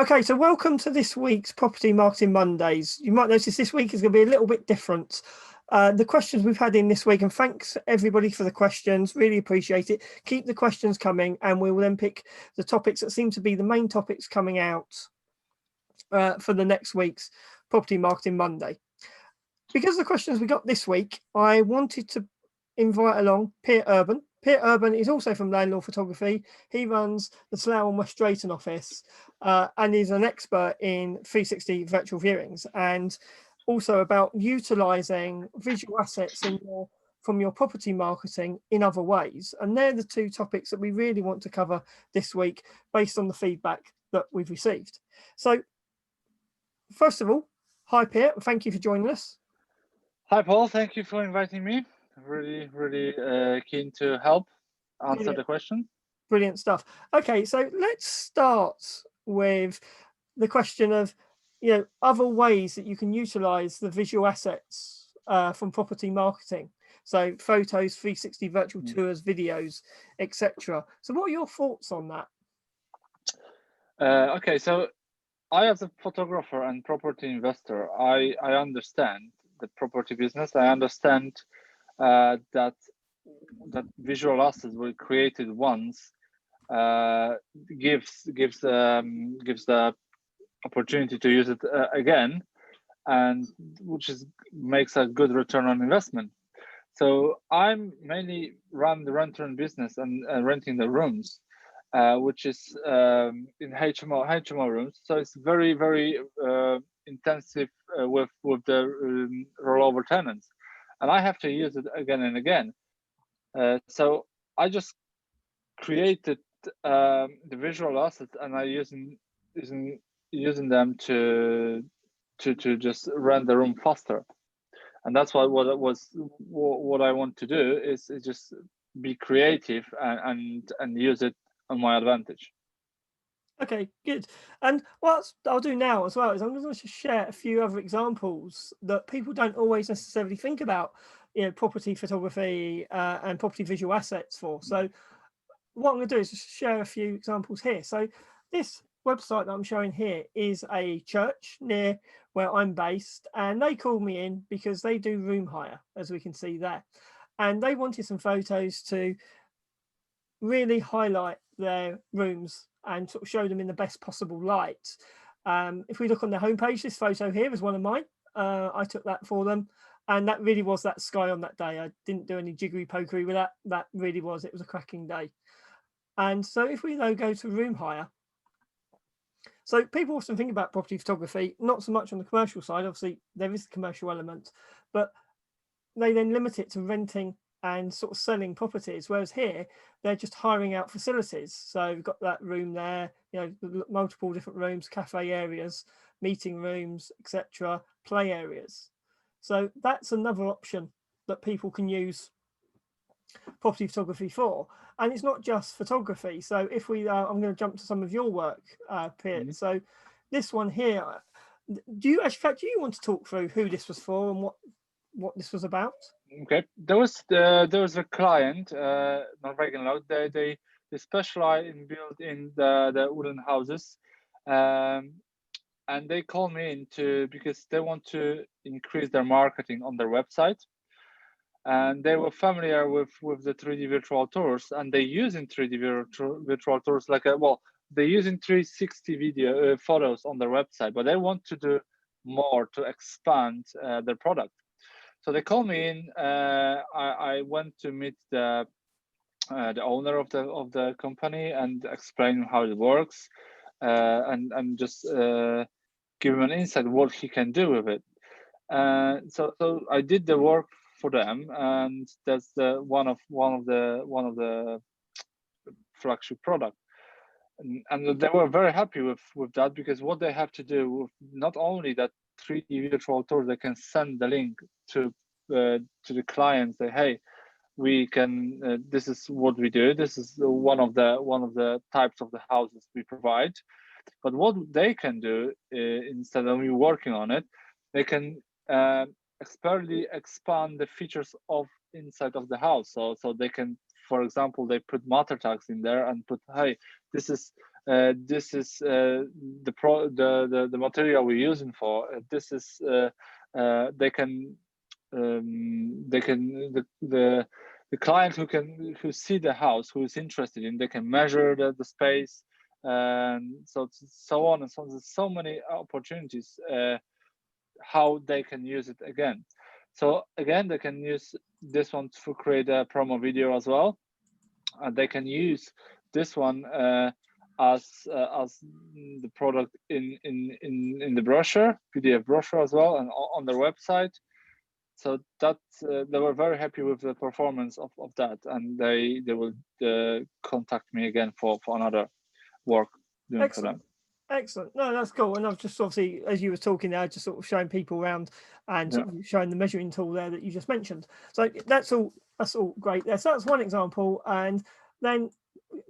Okay, so welcome to this week's Property Marketing Mondays. You might notice this week is going to be a little bit different. The questions we've had in this week, and thanks everybody for the questions, really appreciate it. Keep the questions coming, and we will then pick the topics that seem to be the main topics coming out for the next week's Property Marketing Monday. Because of the questions we got this week, I wanted to invite along Peter Urban. Peter Urban is also from Landlord Photography. He runs the Slough and West Drayton office and is an expert in 360 virtual viewings and also about utilising visual assets from your property marketing in other ways. And they're the two topics that we really want to cover this week based on the feedback that we've received. So first of all, hi Peter, thank you for joining us. Hi Paul, thank you for inviting me. Really keen to help answer the question. Brilliant stuff. Okay, so let's start with the question of, other ways that you can utilize the visual assets from property marketing. So photos, 360 virtual tours, videos, etc. So what are your thoughts on that? Okay, so I, as a photographer and property investor, I understand the property business. I understand that visual assets were created once gives the opportunity to use it again, and which makes a good return on investment. So I'm mainly run the rent-to-rent business and renting the rooms, which is in HMO rooms. So it's very intensive with the rollover tenants, and I have to use it again and again. So I just created the visual assets, and I using them to just rent the room faster. And that's what I want to do is just be creative and use it on my advantage. Okay, good. And what I'll do now as well is I'm going to share a few other examples that people don't always necessarily think about, property photography and property visual assets for. So what I'm going to do is just share a few examples here. So this website that I'm showing here is a church near where I'm based, and they called me in because they do room hire, as we can see there, and they wanted some photos to really highlight their rooms and sort of show them in the best possible light. If we look on their homepage, this photo here is one of mine. I took that for them, and that really was that sky on that day. I didn't do any jiggery pokery with that. That really was, it was a cracking day. And so if we though go to room hire, so people often think about property photography, not so much on the commercial side. Obviously, there is the commercial element, but they then limit it to renting and sort of selling properties. Whereas here, they're just hiring out facilities. So we've got that room there, multiple different rooms, cafe areas, meeting rooms, etc., play areas. So that's another option that people can use property photography for. And it's not just photography. So if we I'm going to jump to some of your work, Peter. So this one here, do you want to talk through who this was for and what this was about? Okay, there was a client, Norwegian Law. They specialize in building the wooden houses, and they call me in because they want to increase their marketing on their website. And they were familiar with the 3D virtual tours, and they using 3D virtual tours they're using 360 video photos on their website, but they want to do more to expand their product. So they called me in. I went to meet the owner of the company and explain how it works, and just give him an insight what he can do with it. So I did the work for them, and that's one of the flagship product, and they were very happy with that, because what they have to do with not only that 3D virtual tour, they can send the link to the client, say, hey, we can this is what we do, this is one of the types of the houses we provide. But what they can do instead of me working on it, they can expertly expand the features of inside of the house. So they can, for example, they put matter tags in there and put, hey, this is this is the material we're using for. This is the client who see the house, who is interested in, they can measure the space, and so on and so on. There's so many opportunities how they can use it again. So again, they can use this one to create a promo video as well, and they can use this one as the product in the brochure, PDF brochure as well, and on their website. So that they were very happy with the performance of that, and they will contact me again for another work doing for them. Excellent. No, that's cool. And I've just obviously, as you were talking there, just sort of showing people around and showing the measuring tool there that you just mentioned. So that's all great there. So that's one example. And then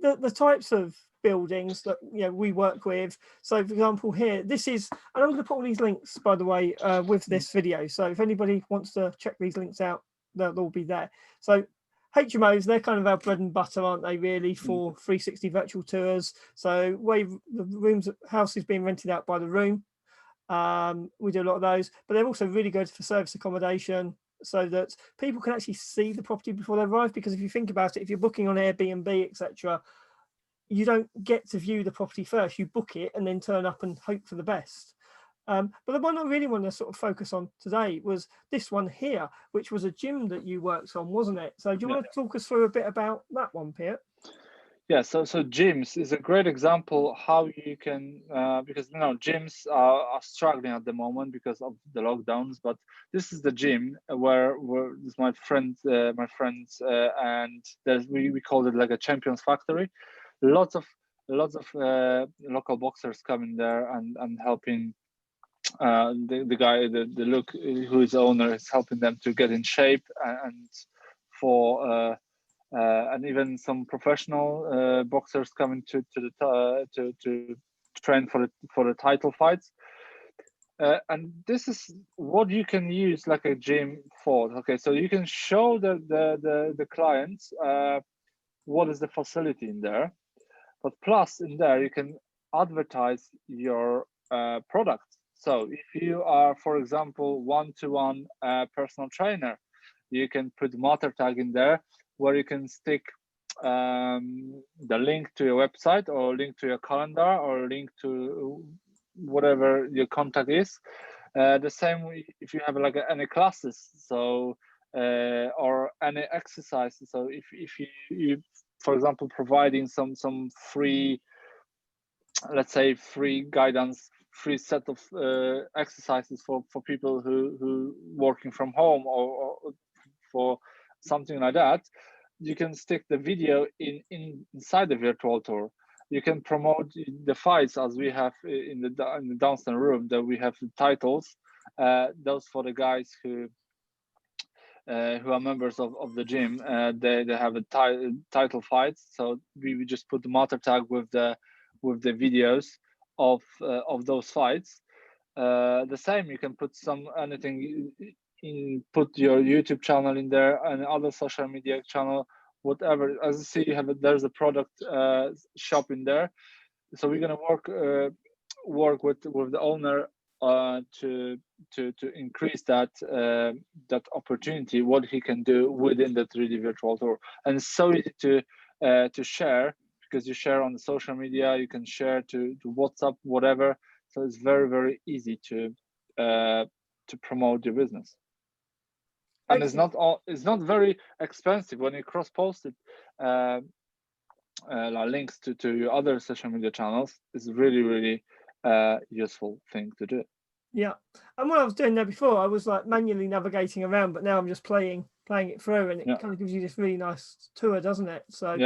the types of buildings that we work with. So for example, here, this is, and I'm going to put all these links, by the way, with this video. So if anybody wants to check these links out, they'll all be there. So HMOs, they're kind of our bread and butter, aren't they, really, for 360 virtual tours. So the house is being rented out by the room. We do a lot of those, but they're also really good for service accommodation, so that people can actually see the property before they arrive. Because if you think about it, if you're booking on Airbnb, etc., you don't get to view the property first. You book it and then turn up and hope for the best. But the one I really want to sort of focus on today was this one here, which was a gym that you worked on, wasn't it? So do you want to talk us through a bit about that one, Piet? Yeah, so gyms is a great example how you can, because gyms are struggling at the moment because of the lockdowns. But this is the gym where this my friends, and we called it like a Champions Factory. Lots of local boxers coming there and helping. The guy, the look, who is the owner, is helping them to get in shape, and for and even some professional boxers coming to train for the title fights. And this is what you can use like a gym for. Okay, so you can show the clients what is the facility in there, but plus in there you can advertise your product. So if you are, for example, one-to-one personal trainer, you can put Mater tag in there, where you can stick the link to your website, or link to your calendar, or link to whatever your contact is. The same if you have like any classes, so or any exercises. So if you for example providing some free, let's say free guidance, free set of exercises for people who working from home, or for something like that, you can stick the video inside the virtual tour. You can promote the fights, as we have in the downstairs room, that we have the titles, those for the guys who are members of the gym. They have a title fights, so we just put the Mater tag with the videos of those fights. The same, you can put anything put your YouTube channel in there and other social media channel, whatever. As you see, there's a product shop in there. So we're gonna work with the owner to increase that opportunity, what he can do within the 3D virtual tour. And it's so easy to share, because you share on the social media, you can share to WhatsApp, whatever. So it's very, very easy to promote your business. And it's not very expensive when you cross-post it, links to your other social media channels. It's really, really useful thing to do. Yeah, and what I was doing there before, I was like manually navigating around, but now I'm just playing it through, and it kind of gives you this really nice tour, doesn't it? So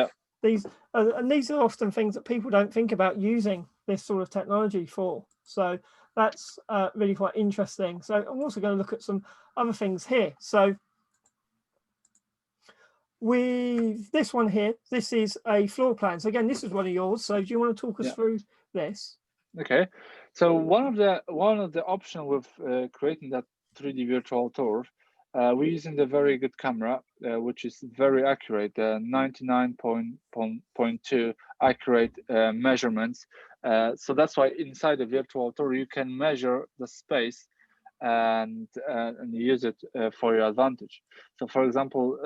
these are often things that people don't think about using this sort of technology for. So that's really quite interesting. So I'm also going to look at some other things here. So with this one here, this is a floor plan. So again, this is one of yours. So do you want to talk us through this? Okay, so one of the options with creating that 3D virtual tour, we're using the very good camera, which is very accurate, 99.2 accurate measurements. So that's why inside the virtual tour you can measure the space and use it for your advantage. So, for example,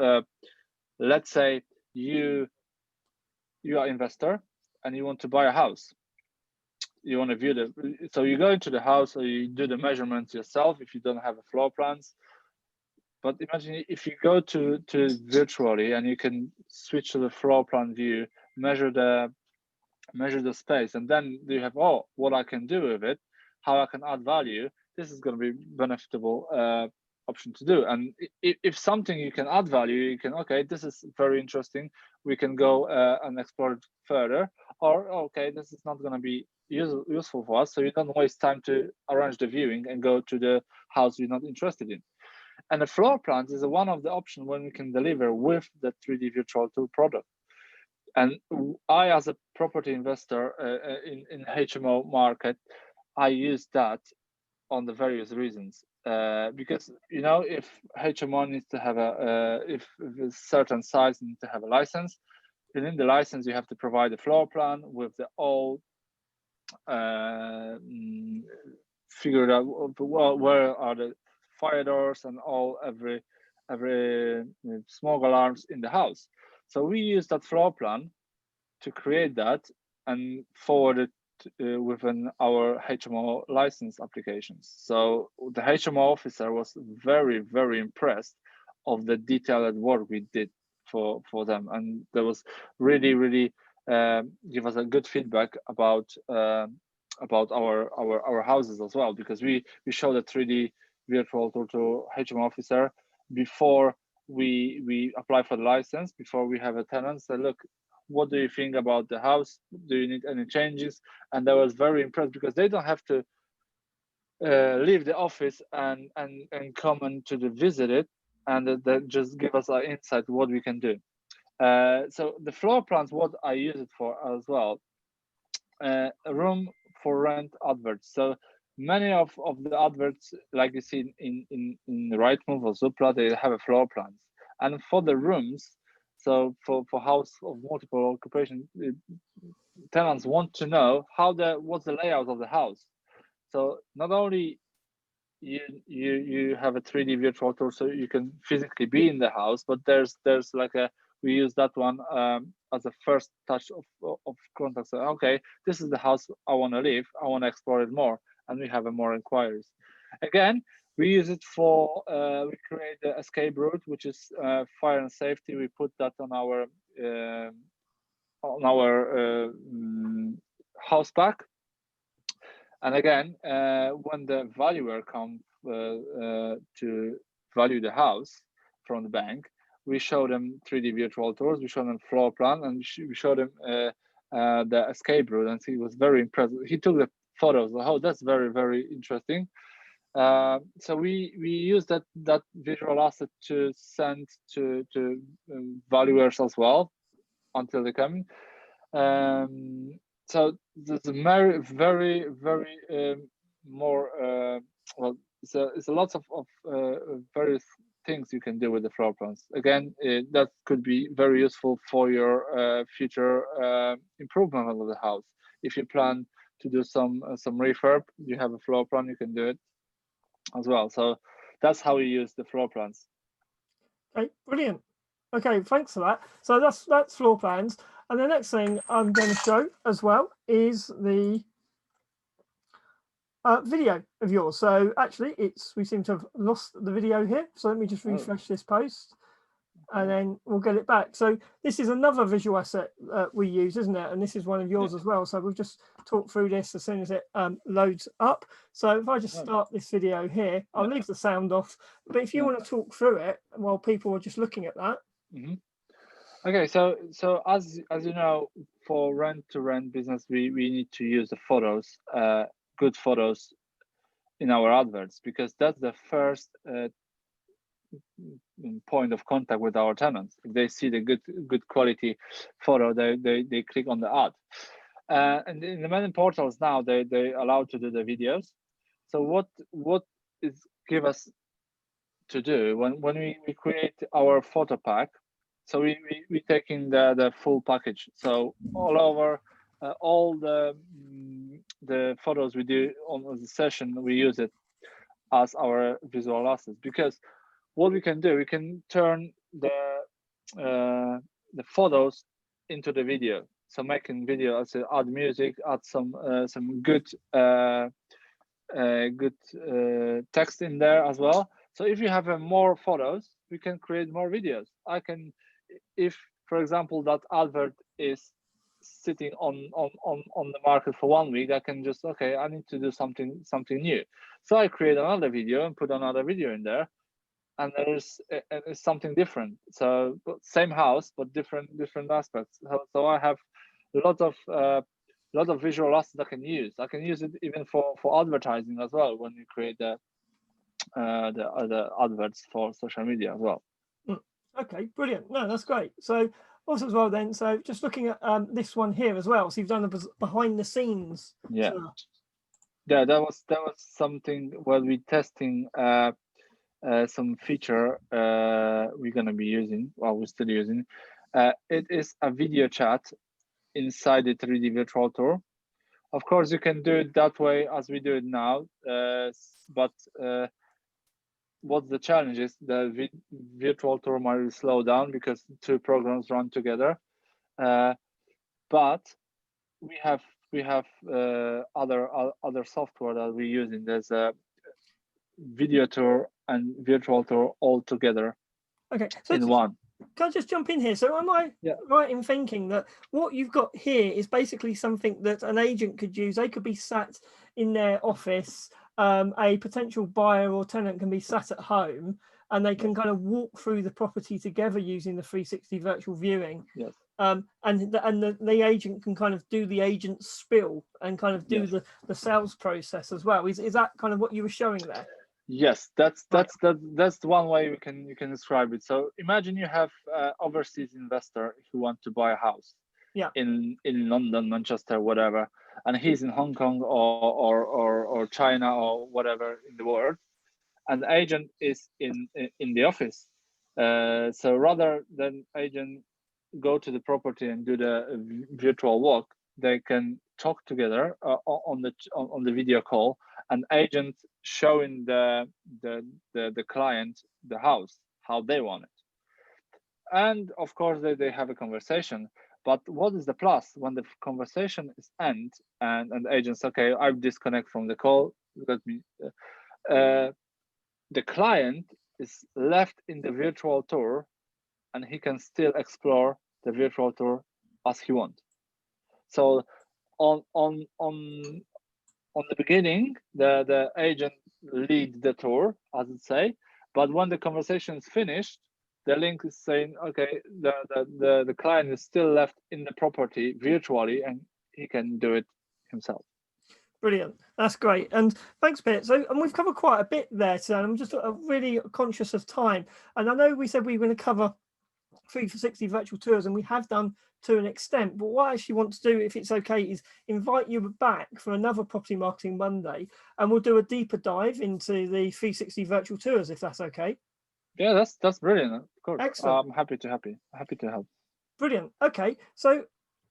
let's say you are an investor and you want to buy a house. You want to view so you go into the house, or you do the measurements yourself if you don't have a floor plans. But imagine if you go to virtually and you can switch to the floor plan view, measure the space, and then you have, oh, what I can do with it, how I can add value. This is going to be benefitable option to do. And if something you can add value, you can, okay, this is very interesting, we can go and explore it further. Or, okay, this is not going to be useful for us, so you don't waste time to arrange the viewing and go to the house you're not interested in. And the floor plans is one of the options when we can deliver with the 3D virtual tour product. And I, as a property investor in HMO market, I use that on the various reasons. Because, you know, if HMO needs to have if a certain size needs to have a license, and in the license you have to provide a floor plan with the all figured out where are the fire doors and every smoke alarms in the house. So we use that floor plan to create that and forward it within our HMO license applications. So the HMO officer was very, very impressed of the detailed work we did for them, and there was really give us a good feedback about our houses as well, because we showed a 3D virtual tour to HMO officer before we apply for the license, before we have a tenant. So look, what do you think about the house? Do you need any changes? And I was very impressed because they don't have to leave the office and come and to visit it, and that just give us an insight what we can do. So the floor plans, what I use it for as well, a room for rent adverts. So many of the adverts, like you see in Rightmove or Zoopla, they have a floor plans. And for the rooms, so for house of multiple occupation, tenants want to know what's the layout of the house. So not only you have a 3D virtual tour, so you can physically be in the house, but there's like we use that one as a first touch of contact. So okay, this is the house I want to live. I want to explore it more, and we have more inquiries. Again, we use it for we create the escape route, which is fire and safety. We put that on our house pack. And again, when the valuer comes to value the house from the bank, we show them 3D virtual tours, we show them floor plan, and we show them the escape route. And he was very impressed. He took the photos. Oh, that's very, very interesting. So we use that visual asset to send to valuers as well until they come. So there's a very more well, it's a lot of various things you can do with the floor plans. Again, that could be very useful for your future improvement of the house. If you plan to do some refurb, you have a floor plan, you can do it as well. So that's how we use the floor plans. Okay, brilliant. Okay, thanks for that. So that's floor plans. And the next thing I'm going to show as well is the video of yours. So actually, we seem to have lost the video here. So let me just refresh this post, and then we'll get it back. So this is another visual asset we use, isn't it? And this is one of yours as well. So we'll just talk through this as soon as it loads up. So if I just start this video here, I'll leave the sound off. But if you want to talk through it while people are just looking at that. Okay, so as you know, for rent-to-rent business, we need to use the photos, good photos in our adverts, because that's the first point of contact with our tenants. If they see the good quality photo, they click on the ad. And in the many portals now, they allow to do the videos. So what is give us to do when we create our photo pack. So we taking the full package. So all over all the photos we do on the session, we use it as our visual assets, because what we can do, we can turn the photos into the video. So making video, as add music, add some good text in there as well. So if you have more photos, we can create more videos. I can, if for example that advert is sitting on the market for 1 week, I can just, okay, I need to do something new. So I create another video and put another video in there, and there's something different. So same house but different aspects. So I have a lot of visual assets I can use. I can use it even for advertising as well, when you create the adverts for social media as well. Okay, brilliant. No, that's great. So also as well then, so just looking at this one here as well. So you've done the behind the scenes. Yeah. So, Yeah, that was something while we testing some feature we're gonna be using, we're still using. It is a video chat inside the 3D virtual tour. Of course, you can do it that way as we do it now, but what the challenge is, the virtual tour might slow down because two programs run together. But we have other software that we're using. There's a video tour and virtual tour all together. Okay, so in one. Can I just jump in here? So am I right in thinking that what you've got here is basically something that an agent could use? They could be sat in their office, a potential buyer or tenant can be sat at home, and they can kind of walk through the property together using the 360 virtual viewing. Yes. And the agent can kind of do the agent spill and kind of do the sales process as well. Is that kind of what you were showing there? Yes, that's one way you can describe it. So imagine you have overseas investor who want to buy a house in London, Manchester, whatever, and he's in Hong Kong or China or whatever in the world, and the agent is in the office. So rather than agent go to the property and do the virtual walk, they can talk together on the video call, and agent showing the client the house how they want it, and of course they have a conversation. But what is the plus when the conversation is end and the agent's okay, I disconnect from the call, let me the client is left in the virtual tour, and he can still explore the virtual tour as he wants. So on the beginning, the agent leads the tour, as it say, but when the conversation is finished, the link is saying, okay, the client is still left in the property virtually, and he can do it himself. Brilliant, that's great, and thanks, Pete. So, and we've covered quite a bit there today. I'm just really conscious of time, and I know we said we were going to cover 360 virtual tours, and we have done to an extent, but what I actually want to do, if it's okay, is invite you back for another Property Marketing Monday, and we'll do a deeper dive into the 360 virtual tours, if that's okay. Yeah, that's brilliant. Of course. Excellent. I'm happy to help. Brilliant. Okay, so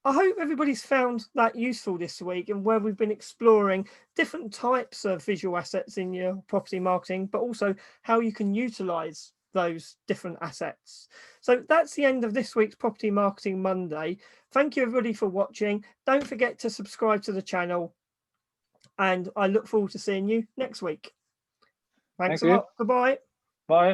I hope everybody's found that useful this week, and where we've been exploring different types of visual assets in your property marketing, but also how you can utilize those different assets. So that's the end of this week's Property Marketing Monday. Thank you everybody for watching. Don't forget to subscribe to the channel, and I look forward to seeing you next week. Thanks a lot. Goodbye. Bye.